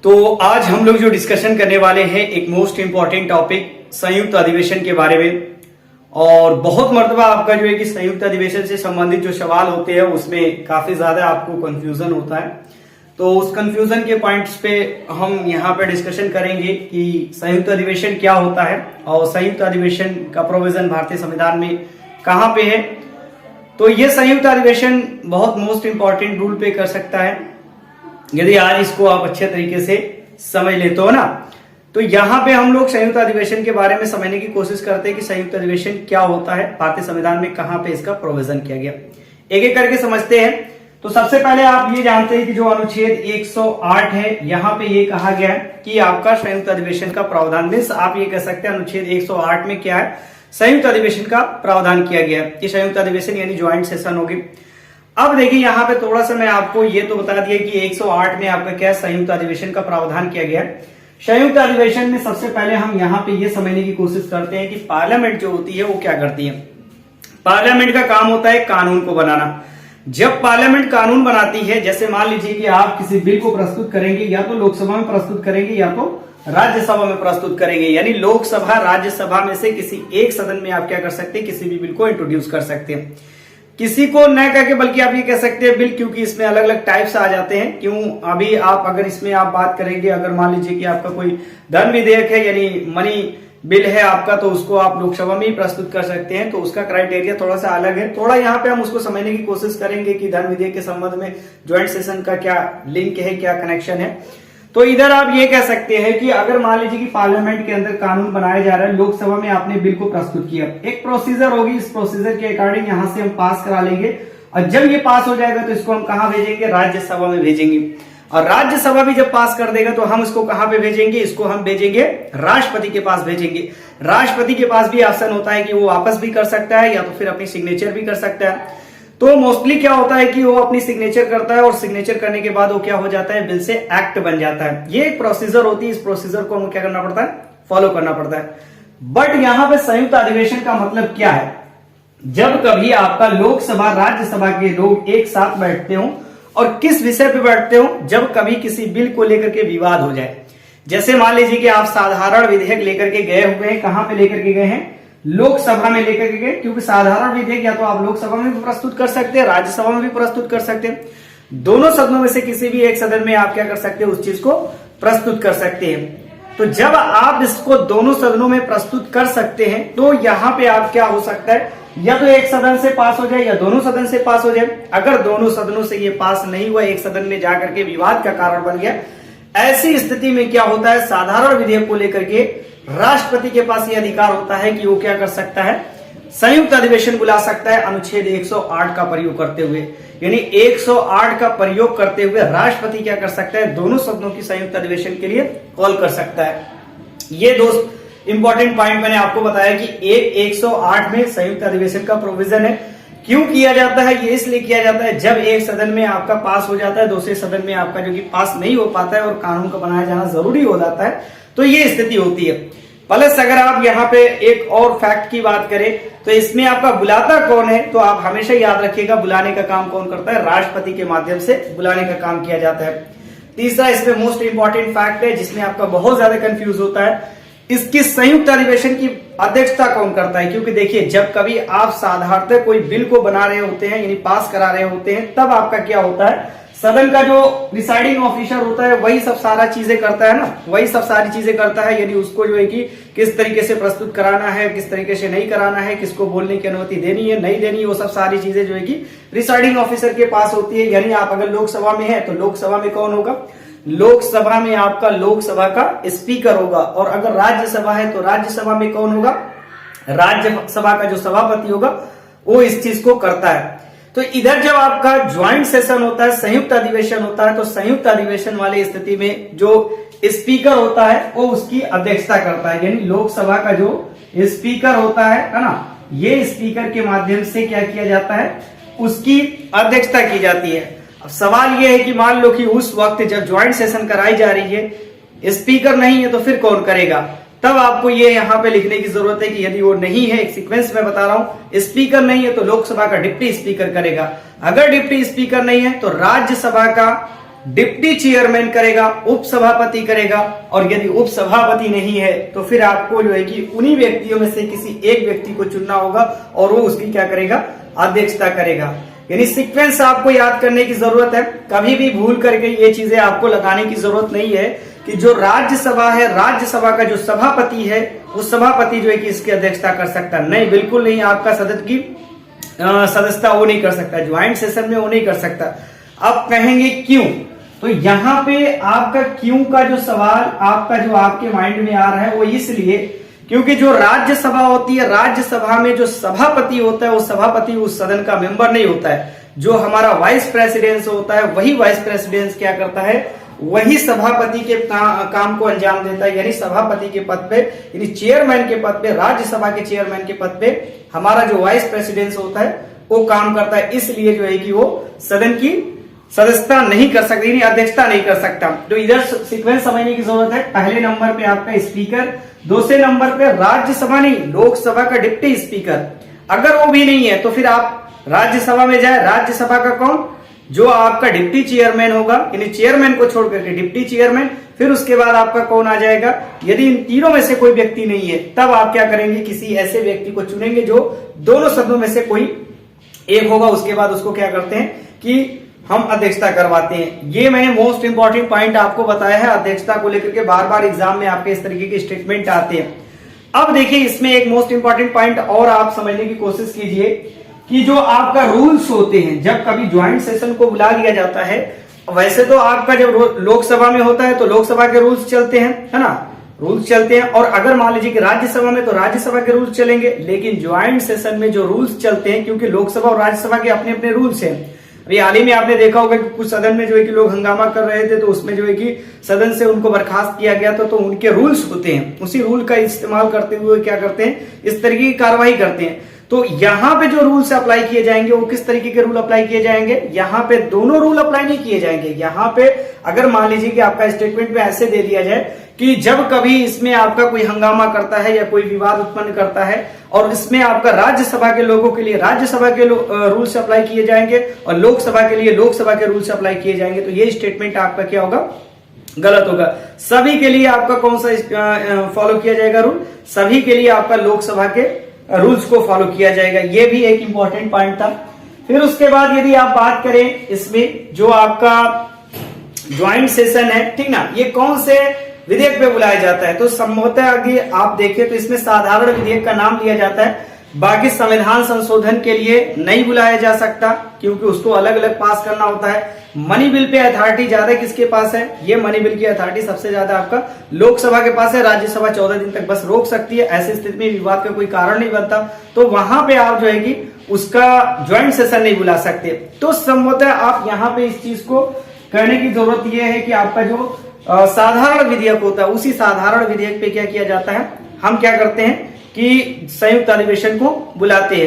तो आज हम लोग जो डिस्कशन करने वाले हैं एक मोस्ट इंपॉर्टेंट टॉपिक संयुक्त अधिवेशन के बारे में। और बहुत मर्तबा आपका जो है कि संयुक्त अधिवेशन से संबंधित जो सवाल होते हैं उसमें काफी ज्यादा आपको कंफ्यूजन होता है। तो उस कंफ्यूजन के पॉइंट्स पे हम यहाँ पे डिस्कशन करेंगे कि संयुक्त अधिवेशन क्या होता है और संयुक्त अधिवेशन का प्रोविजन भारतीय संविधान में कहाँ पे है। तो ये संयुक्त अधिवेशन बहुत मोस्ट इंपॉर्टेंट रूल पे कर सकता है यदि आज इसको आप अच्छे तरीके से समझ लेते हो ना। तो यहाँ पे हम लोग संयुक्त अधिवेशन के बारे में समझने की कोशिश करते हैं कि संयुक्त अधिवेशन क्या होता है, भारतीय संविधान में कहाँ पे इसका प्रोविजन किया गया, एक एक करके समझते हैं। तो सबसे पहले आप ये जानते हैं कि जो अनुच्छेद 108 है यहाँ पे ये कहा गया है कि आपका संयुक्त अधिवेशन का प्रावधान, मीन्स आप ये कह सकते हैं अनुच्छेद 108 में क्या है, संयुक्त अधिवेशन का प्रावधान किया गया है कि संयुक्त अधिवेशन यानी ज्वाइंट सेशन होगी। अब देखिए यहाँ पे थोड़ा सा मैं आपको ये तो बता दिया कि 108 में आपका क्या संयुक्त अधिवेशन का प्रावधान किया गया है। संयुक्त अधिवेशन में सबसे पहले हम यहाँ पे ये समझने की कोशिश करते हैं कि पार्लियामेंट जो होती है वो क्या करती है। पार्लियामेंट का काम होता है कानून को बनाना। जब पार्लियामेंट कानून बनाती है, जैसे मान लीजिए कि आप किसी बिल को प्रस्तुत करेंगे, या तो लोकसभा में प्रस्तुत करेंगे या तो राज्यसभा में प्रस्तुत करेंगे, यानी लोकसभा राज्यसभा में से किसी एक सदन में आप क्या कर सकते हैं, किसी भी बिल को इंट्रोड्यूस कर सकते हैं। किसी को न कह के बल्कि आप ये कह सकते हैं बिल, क्योंकि इसमें अलग अलग टाइप्स आ जाते हैं। क्यों, अभी आप अगर इसमें आप बात करेंगे, अगर मान लीजिए कि आपका कोई धन विधेयक है यानी मनी बिल है आपका, तो उसको आप लोकसभा में ही प्रस्तुत कर सकते हैं। तो उसका क्राइटेरिया थोड़ा सा अलग है। थोड़ा यहाँ पे हम उसको समझने की कोशिश करेंगे कि धन विधेयक के संबंध में ज्वाइंट सेशन का क्या लिंक है, क्या कनेक्शन है। तो इधर आप ये कह सकते हैं कि अगर मान लीजिए कि पार्लियामेंट के अंदर कानून बनाया जा रहा है, लोकसभा में आपने बिल को प्रस्तुत किया, एक प्रोसीजर होगी, इस प्रोसीजर के अकॉर्डिंग यहां से हम पास करा लेंगे और जब ये पास हो जाएगा तो इसको हम कहां भेजेंगे, राज्यसभा में भेजेंगे। और राज्यसभा भी जब पास कर देगा तो हम इसको कहां पे भेजेंगे, इसको हम भेजेंगे राष्ट्रपति के पास भेजेंगे। राष्ट्रपति के पास भी ऑप्शन होता है कि वो वापस भी कर सकता है या तो फिर अपनी सिग्नेचर भी कर सकता है। तो मोस्टली क्या होता है कि वो अपनी सिग्नेचर करता है और सिग्नेचर करने के बाद वो क्या हो जाता है, बिल से एक्ट बन जाता है। ये एक प्रोसीजर होती है, इस प्रोसीजर को हमें क्या करना पड़ता है, फॉलो करना पड़ता है। बट यहां पे संयुक्त अधिवेशन का मतलब क्या है, जब कभी आपका लोकसभा राज्यसभा के लोग एक साथ बैठते हो और किस विषय पे बैठते हो, जब कभी किसी बिल को लेकर के विवाद हो जाए। जैसे मान लीजिए कि आप साधारण विधेयक लेकर के गए हुए हैं, कहां पे लेकर के गए हैं, लोकसभा में लेकर के गए, क्योंकि साधारण विधेयक या तो आप लोकसभा में भी प्रस्तुत कर सकते हैं, राज्यसभा में भी प्रस्तुत कर सकते हैं। दोनों सदनों में से किसी भी एक सदन में आप क्या कर सकते हैं, उस चीज को प्रस्तुत कर सकते हैं। तो जब आप इसको दोनों सदनों में प्रस्तुत कर सकते हैं तो यहाँ पे आप क्या हो सकता है, या तो एक सदन से पास हो जाए या दोनों सदन से पास हो जाए। अगर दोनों सदनों से ये पास नहीं हुआ, एक सदन में जाकर के विवाद का कारण बन गया, ऐसी स्थिति में क्या होता है, साधारण विधेयक को लेकर के राष्ट्रपति के पास यह अधिकार होता है कि वो क्या कर सकता है, संयुक्त अधिवेशन बुला सकता है अनुच्छेद 108 का प्रयोग करते हुए। यानी 108 का प्रयोग करते हुए राष्ट्रपति क्या कर सकता है, दोनों सदनों की संयुक्त अधिवेशन के लिए कॉल कर सकता है। ये दोस्त इंपॉर्टेंट पॉइंट मैंने आपको बताया कि 108 में संयुक्त अधिवेशन का प्रोविजन है। क्यों किया जाता है, ये इसलिए किया जाता है जब एक सदन में आपका पास हो जाता है, दूसरे सदन में आपका जो कि पास नहीं हो पाता है और कानून का बनाया जाना जरूरी हो जाता है, तो ये स्थिति होती है। प्लस अगर आप यहाँ पे एक और फैक्ट की बात करें तो इसमें आपका बुलाता कौन है, तो आप हमेशा याद रखिएगा बुलाने का काम कौन करता है, राष्ट्रपति के माध्यम से बुलाने का काम किया जाता है। तीसरा इसमें मोस्ट इंपॉर्टेंट फैक्ट है जिसमें आपका बहुत ज्यादा कंफ्यूज होता है, इसकी संयुक्त अधिवेशन की अध्यक्षता कौन करता है। क्योंकि देखिए जब कभी आप साधारणतः कोई बिल को बना रहे होते हैं यानी पास करा रहे होते हैं, तब आपका क्या होता है, सदन का जो प्रिसाइडिंग ऑफिसर होता है वही सब सारा चीजें करता है ना, वही सब सारी चीजें करता है। यानी उसको जो है कि किस तरीके से प्रस्तुत कराना है, किस तरीके से नहीं कराना है, किसको बोलने की अनुमति देनी है नहीं देनी, वो सब सारी चीजें जो है कि प्रिसाइडिंग ऑफिसर के पास होती है। यानी आप अगर लोकसभा में है तो लोकसभा में कौन होगा, लोकसभा में आपका लोकसभा का स्पीकर होगा, और अगर राज्यसभा है तो राज्यसभा में कौन होगा, राज्यसभा का जो सभापति होगा वो इस चीज को करता है। तो इधर जब आपका ज्वाइंट सेशन होता है, संयुक्त अधिवेशन होता है, तो संयुक्त अधिवेशन वाली स्थिति में जो स्पीकर होता है वो उसकी अध्यक्षता करता है। यानी लोकसभा का जो स्पीकर होता है ना, ये स्पीकर के माध्यम से क्या किया जाता है, उसकी अध्यक्षता की जाती है। अब सवाल ये है कि मान लो कि उस वक्त जब ज्वाइंट सेशन कराई जा रही है, स्पीकर नहीं है, तो फिर कौन करेगा। तब आपको ये यहाँ पे लिखने की जरूरत है कि यदि वो नहीं है, एक सीक्वेंस में बता रहा हूं, स्पीकर नहीं है तो लोकसभा का डिप्टी स्पीकर करेगा। अगर डिप्टी स्पीकर नहीं है तो राज्यसभा का डिप्टी चेयरमैन करेगा, उपसभापति करेगा, और यदि उपसभापति नहीं है तो फिर आपको जो है कि उन्हीं व्यक्तियों में से किसी एक व्यक्ति को चुनना होगा और वो उसकी क्या करेगा, अध्यक्षता करेगा। यानी सीक्वेंस आपको याद करने की जरूरत है, कभी भी भूल करके ये चीजें आपको लगाने की जरूरत नहीं है कि जो राज्यसभा है, राज्यसभा का जो सभापति है, वो सभापति जो है कि इसकी अध्यक्षता कर सकता नहीं, बिल्कुल नहीं। आपका सदन की सदस्यता वो नहीं कर सकता, ज्वाइंट सेशन में वो नहीं कर सकता। अब कहेंगे क्यों, तो यहाँ पे आपका क्यों का जो सवाल आपका जो आपके माइंड में आ रहा है वो इसलिए क्योंकि जो राज्यसभा होती है, राज्यसभा में जो सभापति होता है वो सभापति उस सदन का मेंबर नहीं होता है। जो हमारा वाइस प्रेसिडेंट होता है वही वाइस प्रेसिडेंट क्या करता है, वही सभापति के काम को अंजाम देता है। यानी सभापति के पद पे, यानी चेयरमैन के पद पे, राज्यसभा के चेयरमैन के पद पे हमारा जो वाइस प्रेसिडेंट होता है वो काम करता है। इसलिए जो है कि वो सदन की सदस्यता नहीं कर सकती, यानी अध्यक्षता नहीं कर सकता। तो इधर सीक्वेंस समझने की जरूरत है। पहले नंबर पे आपका स्पीकर, दूसरे नंबर पे राज्यसभा नहीं, लोकसभा का डिप्टी स्पीकर। अगर वो भी नहीं है तो फिर आप राज्यसभा में जाए, राज्यसभा का कौन, जो आपका डिप्टी चेयरमैन होगा, यानी चेयरमैन को छोड़ करके डिप्टी चेयरमैन, फिर उसके बाद आपका कौन आ जाएगा। यदि इन तीनों में से कोई व्यक्ति नहीं है तब आप क्या करेंगे, किसी ऐसे व्यक्ति को चुनेंगे जो दोनों सदनों में से कोई एक होगा। उसके बाद उसको क्या करते हैं कि हम अध्यक्षता करवाते हैं। ये मैंने मोस्ट इंपॉर्टेंट पॉइंट आपको बताया है। अध्यक्षता को लेकर के बार बार एग्जाम में आपके इस तरीके के स्टेटमेंट आते हैं। अब देखिए इसमें एक मोस्ट इंपॉर्टेंट पॉइंट और आप समझने की कोशिश कीजिए कि जो आपका रूल्स होते हैं, जब कभी ज्वाइंट सेशन को बुला लिया जाता है, वैसे तो आपका जब लोकसभा में होता है तो लोकसभा के रूल्स चलते हैं, है ना, रूल्स चलते हैं। और अगर मान लीजिए कि राज्यसभा में तो राज्यसभा के रूल्स चलेंगे। लेकिन ज्वाइंट सेशन में जो रूल्स चलते हैं, क्योंकि लोकसभा और राज्यसभा के अपने अपने रूल्स हैं। अभी हाल ही में आपने देखा होगा कि कुछ सदन में जो है कि लोग हंगामा कर रहे थे, तो उसमें जो है कि सदन से उनको बर्खास्त किया गया था। तो उनके रूल्स होते हैं, उसी रूल का इस्तेमाल करते हुए क्या करते हैं, इस तरीके की कार्रवाई करते हैं। तो यहाँ पे जो रूल्स अप्लाई किए जाएंगे वो किस तरीके के रूल अप्लाई किए जाएंगे, यहाँ पे दोनों रूल अप्लाई नहीं किए जाएंगे। यहाँ पे अगर मान लीजिए कि आपका स्टेटमेंट में ऐसे दे दिया जाए कि जब कभी इसमें आपका कोई हंगामा करता है या कोई विवाद उत्पन्न करता है और इसमें आपका राज्यसभा के लोगों के लिए राज्यसभा के रूल्स अप्लाई किए जाएंगे और लोकसभा के लिए लोकसभा के रूल्स अप्लाई किए जाएंगे, तो ये स्टेटमेंट आपका क्या होगा, गलत होगा। सभी के लिए आपका कौन सा फॉलो किया जाएगा रूल, सभी के लिए आपका लोकसभा के रूल्स को फॉलो किया जाएगा। ये भी एक इंपॉर्टेंट पॉइंट था। फिर उसके बाद यदि आप बात करें इसमें जो आपका ज्वाइंट सेशन है, ठीक ना, ये कौन से विधेयक पे बुलाया जाता है, तो संभवतः आगे आप देखें तो इसमें साधारण विधेयक का नाम लिया जाता है। बाकी संविधान संशोधन के लिए नहीं बुलाया जा सकता क्योंकि उसको अलग अलग पास करना होता है। मनी बिल पे अथॉरिटी ज्यादा किसके पास है, ये मनी बिल की अथॉरिटी सबसे ज्यादा आपका लोकसभा के पास है। राज्यसभा 14 दिन तक बस रोक सकती है। ऐसी स्थिति में विवाद का कोई कारण नहीं बनता, तो वहां पे आप जो है कि उसका ज्वाइंट सेशन नहीं बुला सकते। तो संभवतः आप यहाँ पे इस चीज को करने की जरूरत यह है कि आपका जो साधारण विधेयक होता है, उसी साधारण विधेयक पे क्या किया जाता है, हम क्या करते हैं कि संयुक्त अधिवेशन को बुलाते हैं।